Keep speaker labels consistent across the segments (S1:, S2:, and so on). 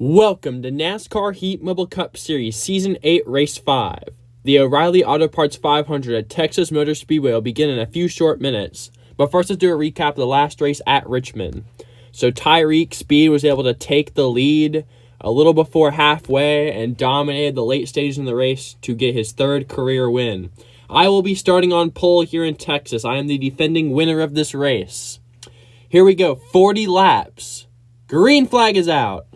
S1: Welcome to NASCAR Heat Mobile Cup Series Season 8, Race 5. The O'Reilly Auto Parts 500 at Texas Motor Speedway will begin in a few short minutes. But first, let's do a recap of the last race at Richmond. So Tyreek Speed was able to take the lead a little before halfway and dominated the late stages in the race to get his third career win. I will be starting on pole here in Texas. I am the defending winner of this race. Here we go, 40 laps. Green flag is out.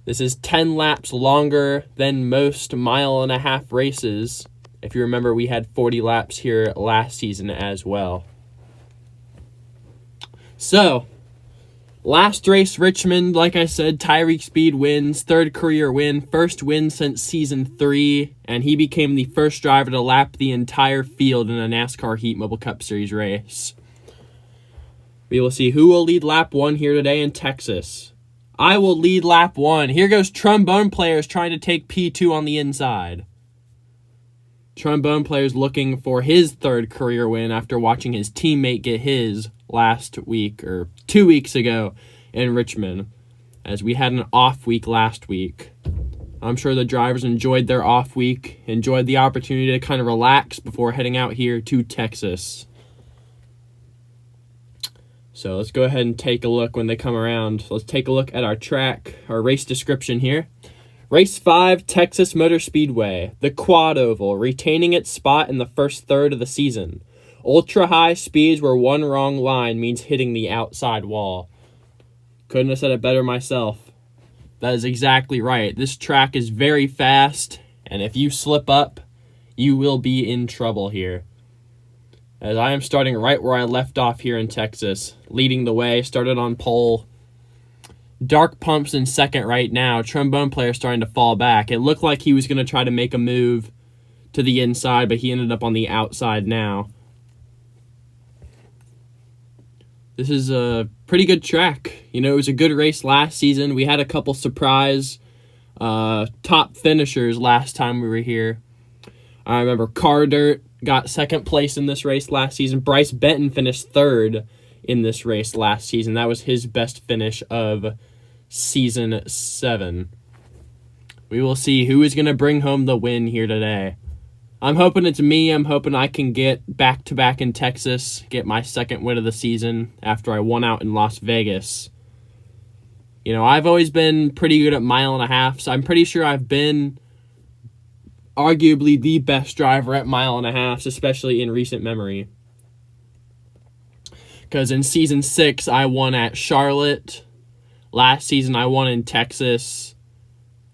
S1: This is 10 laps longer than most mile-and-a-half races. If you remember, we had 40 laps here last season as well. So, last race, Richmond, like I said, Tyreek Speed wins, third career win, first win since Season 3, and he became the first driver to lap the entire field in a NASCAR Heat Mobile Cup Series race. We will see who will lead lap 1 here today in Texas. I will lead lap 1. Here goes Trombone Players trying to take P2 on the inside. Trombone Players looking for his third career win after watching his teammate get his last week, or 2 weeks ago in Richmond, as we had an off week last week. I'm sure the drivers enjoyed their off week, enjoyed the opportunity to kind of relax before heading out here to Texas. So let's go ahead and take a look when they come around. Let's take a look at our track, our race description here. Race 5, Texas Motor Speedway. The quad oval, retaining its spot in the first third of the season. Ultra-high speeds where one wrong line means hitting the outside wall. Couldn't have said it better myself. That is exactly right. This track is very fast, and if you slip up, you will be in trouble here. As I am starting right where I left off here in Texas, leading the way, started on pole. Dark Pumps in second right now. Trombone Player starting to fall back. It looked like he was going to try to make a move to the inside, but he ended up on the outside now. This is a pretty good track. You know, it was a good race last season. We had a couple surprise top finishers last time we were here. I remember Car Dirt got second place in this race last season. Bryce Benton finished third in this race last season. That was his best finish of Season 7. We will see who is going to bring home the win here today. I'm hoping it's me. I'm hoping I can get back-to-back in Texas, get my second win of the season after I won out in Las Vegas. You know, I've always been pretty good at mile-and-a-half, so I'm pretty sure I've been arguably the best driver at mile-and-a-halfs, especially in recent memory. Because in Season 6, I won at Charlotte. Last season, I won in Texas.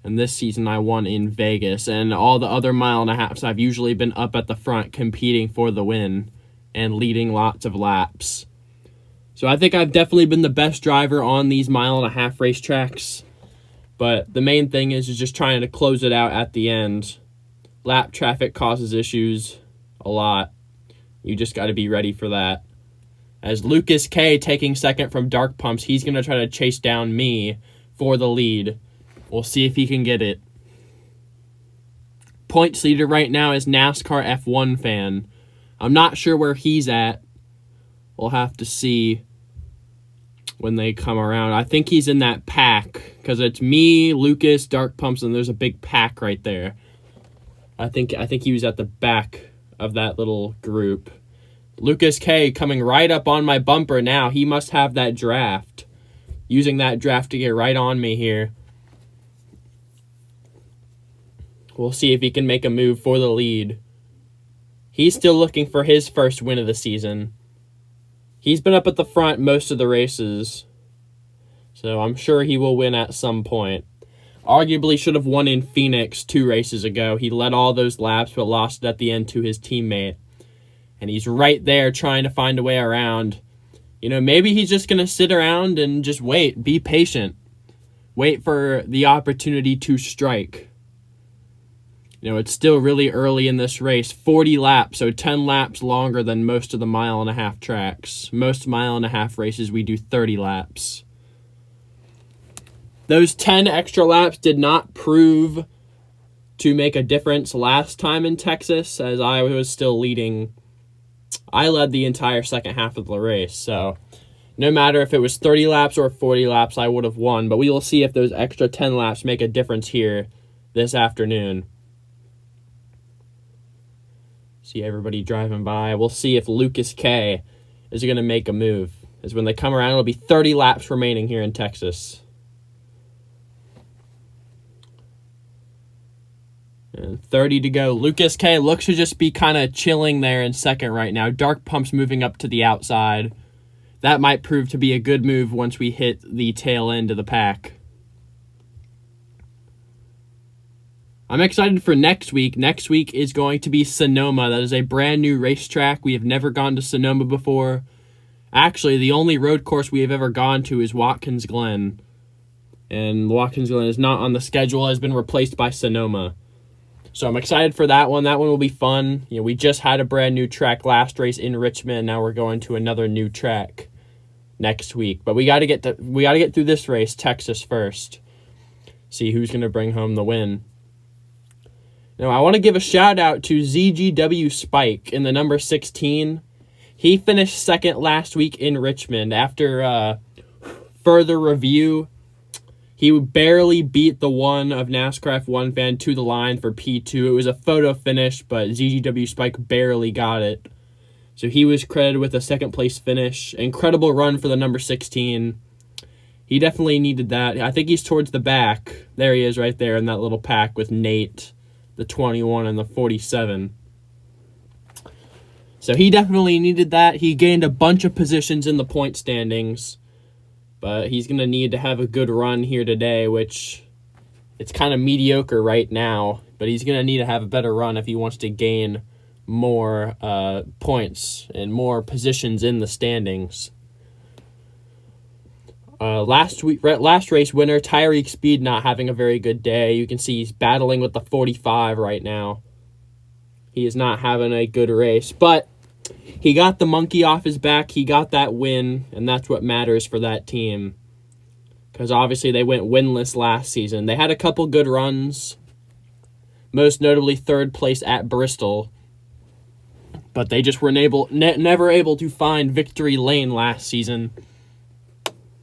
S1: And this season, I won in Vegas. And all the other mile-and-a-halfs, I've usually been up at the front competing for the win and leading lots of laps. So I think I've definitely been the best driver on these mile-and-a-half racetracks. But the main thing is just trying to close it out at the end. Lap traffic causes issues a lot. You just got to be ready for that. As Lucas K taking second from Dark Pumps, he's going to try to chase down me for the lead. We'll see if he can get it. Points leader right now is NASCAR F1 fan. I'm not sure where he's at. We'll have to see when they come around. I think he's in that pack because it's me, Lucas, Dark Pumps, and there's a big pack right there. I think he was at the back of that little group. Lucas K coming right up on my bumper now. He must have that draft. Using that draft to get right on me here. We'll see if he can make a move for the lead. He's still looking for his first win of the season. He's been up at the front most of the races, so I'm sure he will win at some point. Arguably should have won in Phoenix 2 races ago. He led all those laps but lost it at the end to his teammate. And he's right there trying to find a way around. You know, maybe he's just going to sit around and just wait. Be patient. Wait for the opportunity to strike. You know, it's still really early in this race. 40 laps, so 10 laps longer than most of the mile-and-a-half tracks. Most mile-and-a-half races, we do 30 laps. Those 10 extra laps did not prove to make a difference last time in Texas, as I was still leading. I led the entire second half of the race, so No matter if it was 30 laps or 40 laps, I would have won. But we will see if those extra 10 laps make a difference here this afternoon. See everybody driving by. We'll see if Lucas K is going to make a move. As when they come around, it'll be 30 laps remaining here in Texas. And 30 to go. Lucas K looks to just be kind of chilling there in second right now. Dark Pump's moving up to the outside. That might prove to be a good move once we hit the tail end of the pack. I'm excited for next week. Next week is going to be Sonoma. That is a brand new racetrack. We have never gone to Sonoma before. Actually, the only road course we have ever gone to is Watkins Glen. And Watkins Glen is not on the schedule, has been replaced by Sonoma. So I'm excited for that one. That one will be fun. You know, we just had a brand new track last race in Richmond. Now we're going to another new track next week. But we got to get through this race, Texas first. See who's going to bring home the win. Now, I want to give a shout out to ZGW Spike in the number 16. He finished second last week in Richmond. After further review, he barely beat the one of NASCAR F1 fan to the line for P2. It was a photo finish, but ZGW Spike barely got it. So he was credited with a second place finish. Incredible run for the number 16. He definitely needed that. I think he's towards the back. There he is right there in that little pack with Nate, the 21 and the 47. So he definitely needed that. He gained a bunch of positions in the point standings. But he's going to need to have a good run here today, which it's kind of mediocre right now. But he's going to need to have a better run if he wants to gain more points and more positions in the standings. Last race winner, Tyreek Speed, not having a very good day. You can see he's battling with the 45 right now. He is not having a good race, but he got the monkey off his back. He got that win, and that's what matters for that team. Because obviously they went winless last season. They had a couple good runs, most notably third place at Bristol. But they just were never able to find victory lane last season.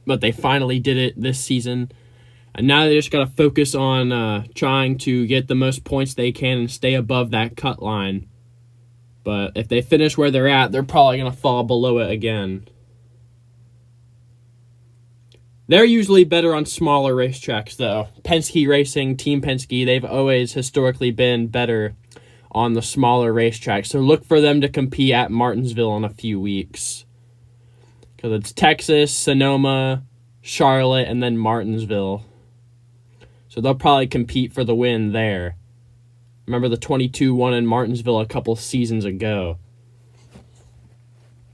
S1: But they finally did it this season. And now they just got to focus on trying to get the most points they can and stay above that cut line. But if they finish where they're at, they're probably going to fall below it again. They're usually better on smaller racetracks, though. Penske Racing, Team Penske, they've always historically been better on the smaller racetracks. So look for them to compete at Martinsville in a few weeks. Because it's Texas, Sonoma, Charlotte, and then Martinsville. So they'll probably compete for the win there. Remember the 22 won in Martinsville a couple seasons ago.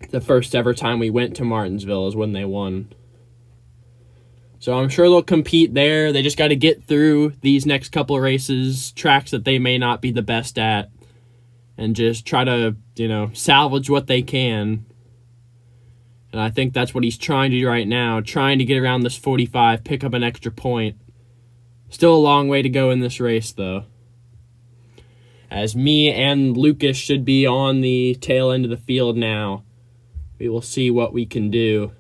S1: The first ever time we went to Martinsville is when they won. So I'm sure they'll compete there. They just got to get through these next couple of races, tracks that they may not be the best at, and just try to, salvage what they can. And I think that's what he's trying to do right now, trying to get around this 45, pick up an extra point. Still a long way to go in this race, though. As me and Lucas should be on the tail end of the field now. We will see what we can do.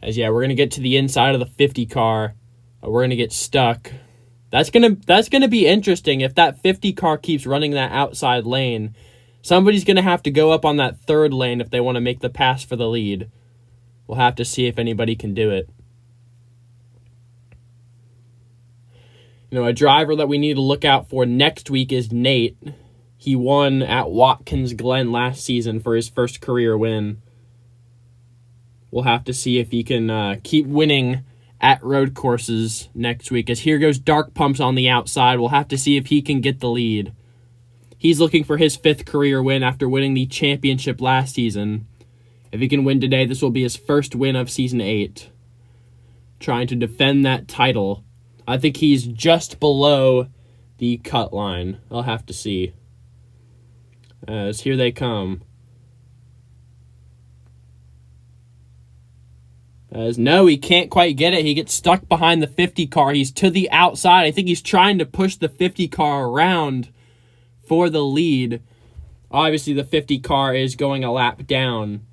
S1: We're going to get to the inside of the 50 car. We're going to get stuck. That's gonna be interesting if that 50 car keeps running that outside lane. Somebody's going to have to go up on that third lane if they want to make the pass for the lead. We'll have to see if anybody can do it. A driver that we need to look out for next week is Nate. He won at Watkins Glen last season for his first career win. We'll have to see if he can keep winning at road courses next week. As here goes Dark Pumps on the outside. We'll have to see if he can get the lead. He's looking for his 5th career win after winning the championship last season. If he can win today, this will be his first win of Season 8. Trying to defend that title. I think he's just below the cut line. I'll have to see. As here they come. As no, he can't quite get it. He gets stuck behind the 50 car. He's to the outside. I think he's trying to push the 50 car around for the lead. Obviously, the 50 car is going a lap down.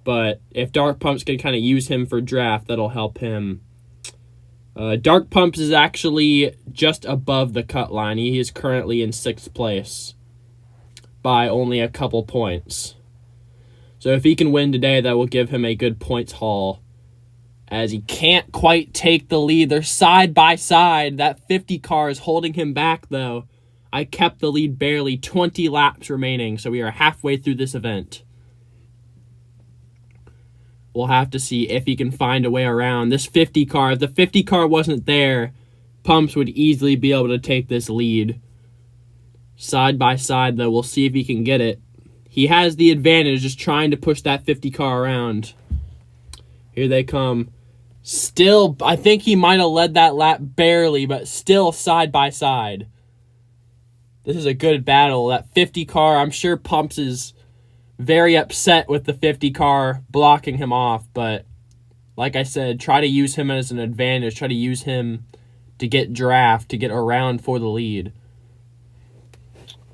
S1: but if Dark Pumps can kind of use him for draft, that'll help him. Dark Pumps is actually just above the cut line. He is currently in 6th place by only a couple points. So if he can win today, that will give him a good points haul, as he can't quite take the lead. They're side by side. That 50 car is holding him back, though. I kept the lead barely. 20 laps remaining, so we are halfway through this event. We'll have to see if he can find a way around this 50 car. If the 50 car wasn't there, Pumps would easily be able to take this lead. Side by side, though, we'll see if he can get it. He has the advantage, just trying to push that 50 car around. Here they come. Still, I think he might have led that lap barely, but still side by side. This is a good battle. That 50 car, I'm sure Pumps is very upset with the 50 car blocking him off, but like I said, try to use him as an advantage. Try to use him to get draft, to get around for the lead.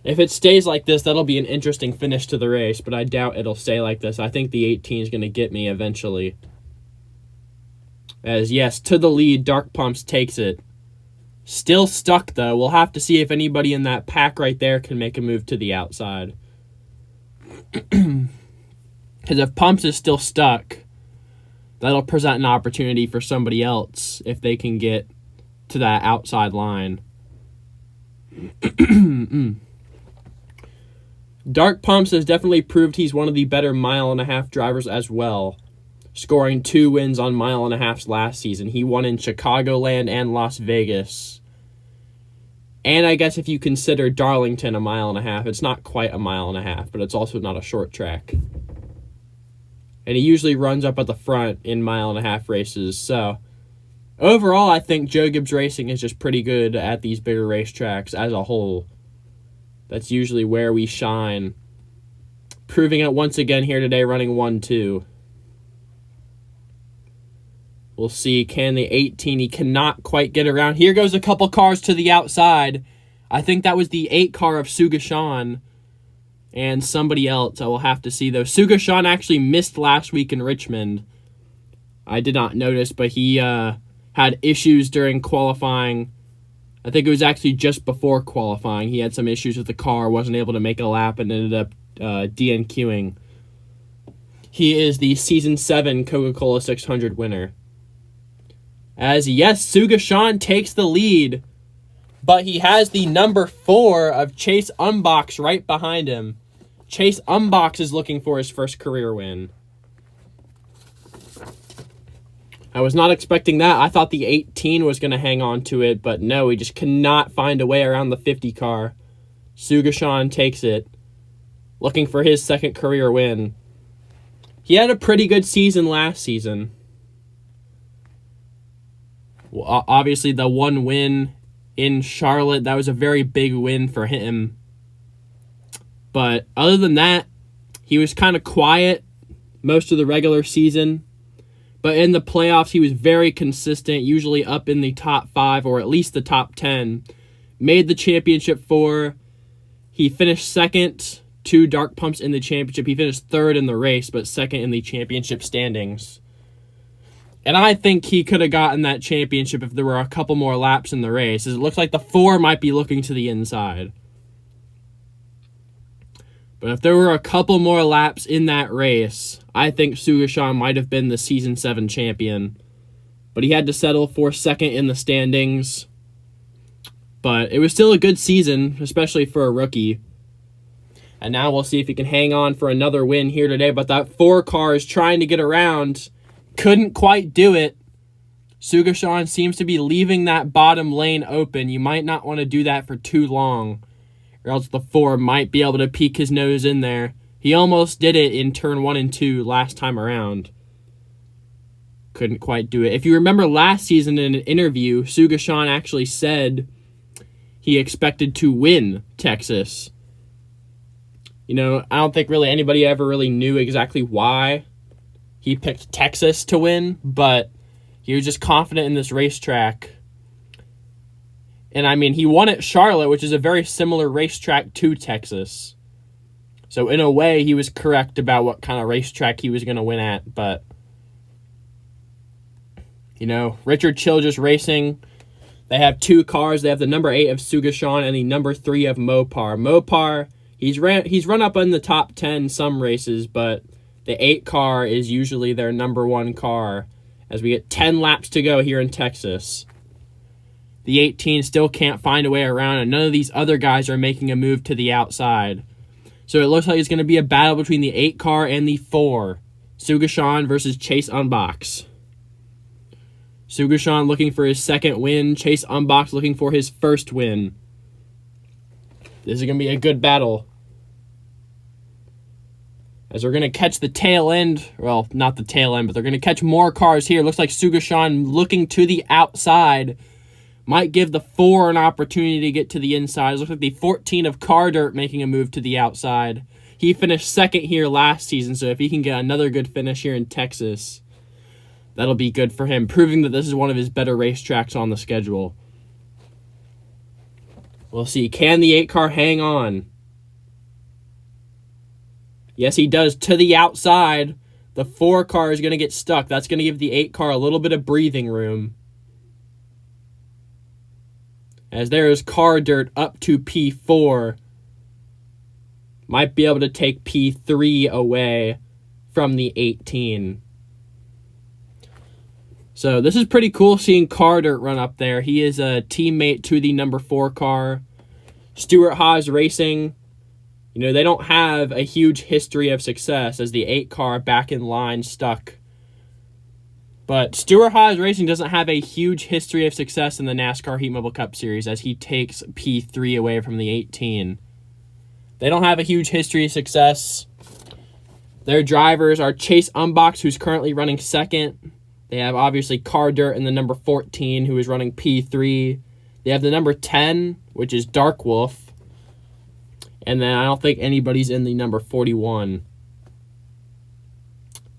S1: If it stays like this, that'll be an interesting finish to the race, but I doubt it'll stay like this. I think the 18 is going to get me eventually. As, yes, to the lead, Dark Pumps takes it. Still stuck, though. We'll have to see if anybody in that pack right there can make a move to the outside. Because if Pumps is still stuck, that'll present an opportunity for somebody else if they can get to that outside line. Dark Pumps has definitely proved he's one of the better mile-and-a-half drivers as well, scoring 2 wins on mile-and-a-halfs last season. He won in Chicagoland and Las Vegas. And I guess if you consider Darlington a mile-and-a-half, it's not quite a mile-and-a-half, but it's also not a short track. And he usually runs up at the front in mile-and-a-half races. So, overall, I think Joe Gibbs Racing is just pretty good at these bigger racetracks as a whole. That's usually where we shine. Proving it once again here today, running 1-2. We'll see, can the 18, he cannot quite get around. Here goes a couple cars to the outside. I think that was the 8 car of Sugashan and somebody else. I will have to see, though. Sugashan actually missed last week in Richmond. I did not notice, but he had issues during qualifying. I think it was actually just before qualifying. He had some issues with the car, wasn't able to make a lap, and ended up DNQing. He is the Season 7 Coca-Cola 600 winner. As, yes, Sugashan takes the lead, but he has the number 4 of Chase Umbach right behind him. Chase Umbach is looking for his first career win. I was not expecting that. I thought the 18 was going to hang on to it, but no, he just cannot find a way around the 50 car. Sugashan takes it, looking for his second career win. He had a pretty good season last season. Well, obviously, the one win in Charlotte, that was a very big win for him. But other than that, he was kind of quiet most of the regular season. But in the playoffs, he was very consistent, usually up in the top 5 or at least the top 10. Made the championship 4. He finished second to Dark Pumps in the championship. He finished third in the race, but second in the championship standings. And I think he could have gotten that championship if there were a couple more laps in the race, as it looks like the 4 might be looking to the inside. But if there were a couple more laps in that race, I think Sugashan might have been the Season 7 champion. But he had to settle for second in the standings. But it was still a good season, especially for a rookie. And now we'll see if he can hang on for another win here today. But that 4 car is trying to get around. Couldn't quite do it. Sugashan seems to be leaving that bottom lane open. You might not want to do that for too long, or else the 4 might be able to peek his nose in there. He almost did it in turn 1 and 2 last time around. Couldn't quite do it. If you remember last season in an interview, Sugashan actually said he expected to win Texas. You know, I don't think really anybody ever really knew exactly why he picked Texas to win, but he was just confident in this racetrack. And I mean, he won at Charlotte, which is a very similar racetrack to Texas. So in a way, he was correct about what kind of racetrack he was going to win at. But, Richard Childress Racing, they have 2 cars. They have the number 8 of Sugashan and the number 3 of Mopar. Mopar, he's run up in the top 10 some races, but the 8 car is usually their number 1 car as we get 10 laps to go here in Texas. The 18 still can't find a way around, and none of these other guys are making a move to the outside. So it looks like it's going to be a battle between the 8 car and the 4. Sugashan versus Chase Unbox. Sugashan looking for his 2nd win. Chase Unbox looking for his 1st win. This is going to be a good battle. As we're going to catch the tail end. Well, not the tail end, but they're going to catch more cars here. Looks like Sugashan looking to the outside. Might give the 4 an opportunity to get to the inside. It looks like the 14 of Car Dirt making a move to the outside. He finished 2nd here last season, so if he can get another good finish here in Texas, that'll be good for him, proving that this is one of his better racetracks on the schedule. We'll see. Can the 8 car hang on? Yes, he does to the outside. The 4 car is going to get stuck. That's going to give the 8 car a little bit of breathing room. As there is Car Dirt up to P4. Might be able to take P3 away from the 18. So this is pretty cool seeing Car Dirt run up there. He is a teammate to the number 4 car. Stewart Haas Racing. They don't have a huge history of success as the 8 car back in line stuck. But Stewart Haas Racing doesn't have a huge history of success in the NASCAR Heat Mobile Cup Series as he takes P3 away from the 18. They don't have a huge history of success. Their drivers are Chase Unbox, who's currently running 2nd. They have, obviously, Car Dirt and the number 14, who is running P3. They have the number 10, which is Dark Wolf. And then I don't think anybody's in the number 41.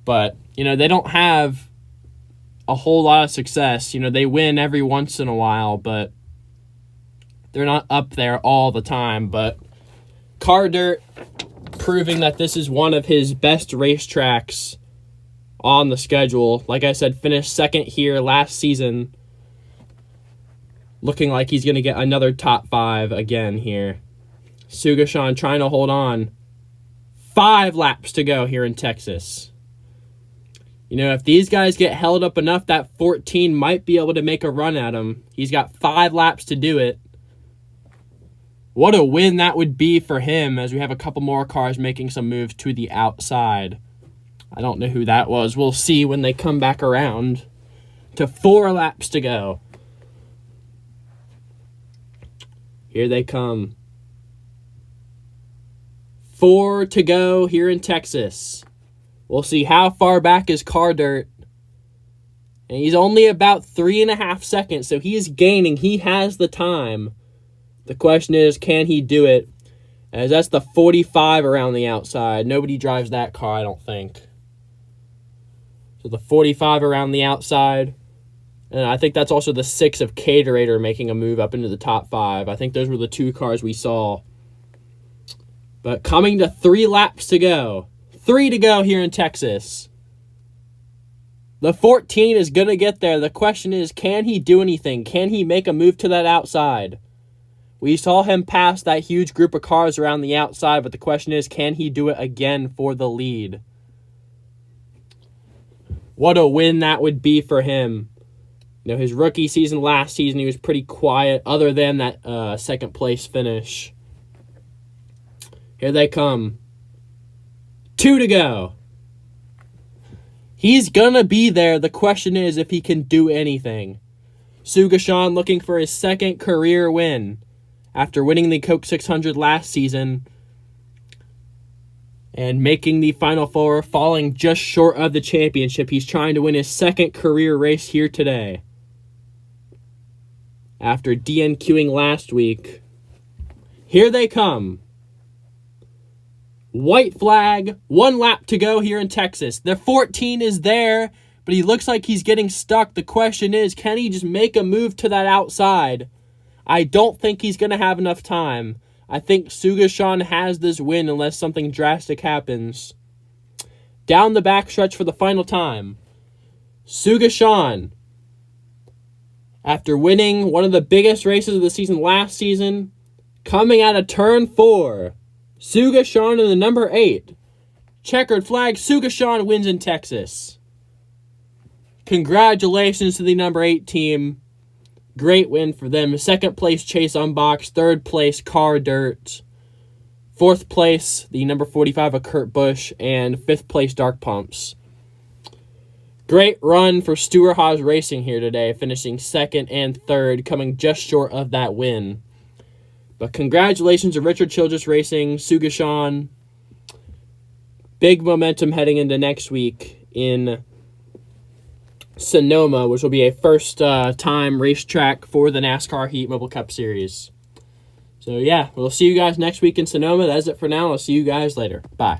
S1: But, they don't have a whole lot of success. They win every once in a while, but they're not up there all the time. But Car Dirt proving that this is one of his best racetracks on the schedule. Like I said, finished 2nd here last season. Looking like he's going to get another top 5 again here. Sugashan trying to hold on. 5 laps to go here in Texas. If these guys get held up enough, that 14 might be able to make a run at him. He's got 5 laps to do it. What a win that would be for him as we have a couple more cars making some moves to the outside. I don't know who that was. We'll see when they come back around to 4 laps to go. Here they come. 4 to go here in Texas. We'll see how far back is Car Dirt. And he's only about 3.5 seconds, so he is gaining. He has the time. The question is, can he do it? As that's the 45 around the outside. Nobody drives that car, I don't think. So the 45 around the outside. And I think that's also the 6 of Caterator making a move up into the top 5. I think those were the 2 cars we saw. But coming to 3 laps to go. 3 to go here in Texas. The 14 is going to get there. The question is, can he do anything? Can he make a move to that outside? We saw him pass that huge group of cars around the outside, but the question is, can he do it again for the lead? What a win that would be for him. His rookie season, last season, he was pretty quiet other than that 2nd place finish. Here they come. 2 to go. He's going to be there. The question is if he can do anything. Sugashan looking for his 2nd career win after winning the Coke 600 last season and making the Final Four, falling just short of the championship. He's trying to win his 2nd career race here today. After DNQing last week. Here they come. White flag, 1 lap to go here in Texas. The 14 is there, but he looks like he's getting stuck. The question is, can he just make a move to that outside? I don't think he's going to have enough time. I think Sugashan has this win unless something drastic happens. Down the backstretch for the final time. Sugashan, after winning one of the biggest races of the season last season, coming out of turn 4. Sugashan in the number 8. Checkered flag, Sugashan wins in Texas. Congratulations to the number 8 team. Great win for them. Second place, Chase Unbox. Third place, Car Dirt. Fourth place, the number 45 of Kurt Busch. And fifth place, Dark Pumps. Great run for Stewart Haas Racing here today, finishing second and third, coming just short of that win. But congratulations to Richard Childress Racing, Sugashan. Big momentum heading into next week in Sonoma, which will be a first-time racetrack for the NASCAR Heat Mobile Cup Series. So, yeah, we'll see you guys next week in Sonoma. That's it for now. I'll see you guys later. Bye.